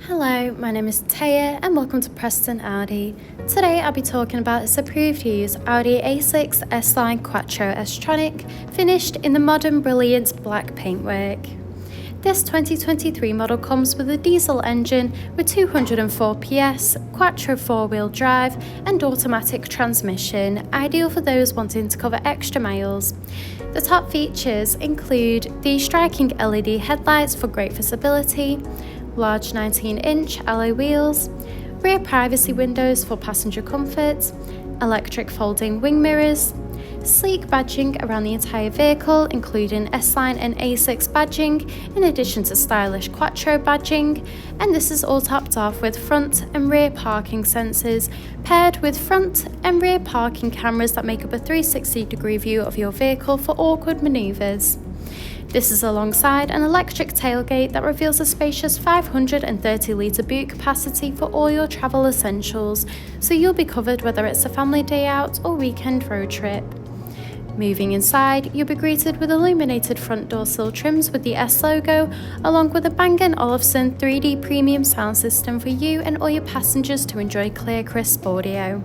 Hello, my name is Taya and welcome to Preston Audi. Today I'll be talking about this approved used Audi A6 S line Quattro S-tronic, finished in the modern brilliant black paintwork. This 2023 model comes with a diesel engine with 204 PS, Quattro 4-wheel drive and automatic transmission, ideal for those wanting to cover extra miles. The top features include the striking LED headlights for great visibility, large 19-inch alloy wheels, rear privacy windows for passenger comfort, electric folding wing mirrors, sleek badging around the entire vehicle including S-Line and A6 badging in addition to stylish Quattro badging, and this is all topped off with front and rear parking sensors paired with front and rear parking cameras that make up a 360-degree view of your vehicle for awkward manoeuvres. This is alongside an electric tailgate that reveals a spacious 530-litre boot capacity for all your travel essentials, so you'll be covered whether it's a family day out or weekend road trip. Moving inside, you'll be greeted with illuminated front door sill trims with the S logo, along with a Bang & Olufsen 3D premium sound system for you and all your passengers to enjoy clear, crisp audio.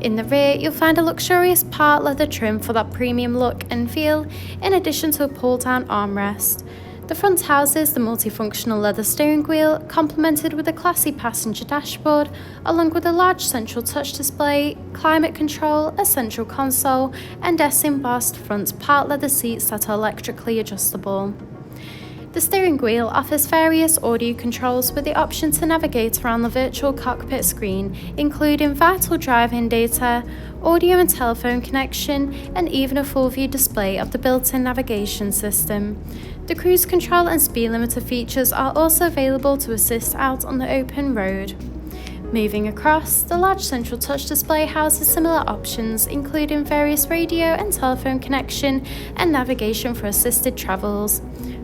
In the rear, you'll find a luxurious part leather trim for that premium look and feel, in addition to a pull-down armrest. The front houses the multifunctional leather steering wheel, complemented with a classy passenger dashboard, along with a large central touch display, climate control, a central console, and S-embossed front part leather seats that are electrically adjustable. The steering wheel offers various audio controls with the option to navigate around the virtual cockpit screen, including vital driving data, audio and telephone connection, and even a full view display of the built-in navigation system. The cruise control and speed limiter features are also available to assist out on the open road. Moving across, the large central touch display houses similar options, including various radio and telephone connection and navigation for assisted travels.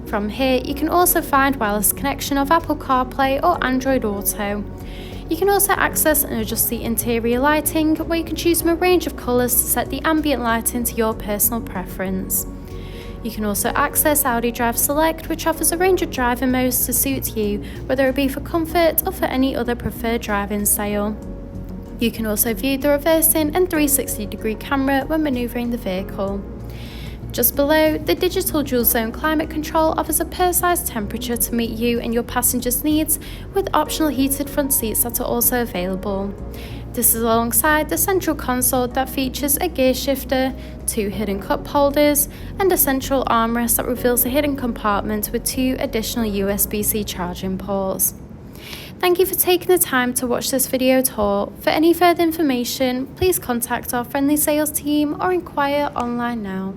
From here, you can also find wireless connection of Apple CarPlay or Android Auto. You can also access and adjust the interior lighting, where you can choose from a range of colours to set the ambient lighting to your personal preference. You can also access Audi Drive Select, which offers a range of driving modes to suit you, whether it be for comfort or for any other preferred driving style. You can also view the reversing and 360-degree camera when manoeuvring the vehicle. Just below, the digital dual-zone climate control offers a personalised temperature to meet you and your passengers' needs, with optional heated front seats that are also available. This is alongside the central console that features a gear shifter, 2 hidden cup holders, and a central armrest that reveals a hidden compartment with 2 additional USB-C charging ports. Thank you for taking the time to watch this video tour. For any further information, please contact our friendly sales team or inquire online now.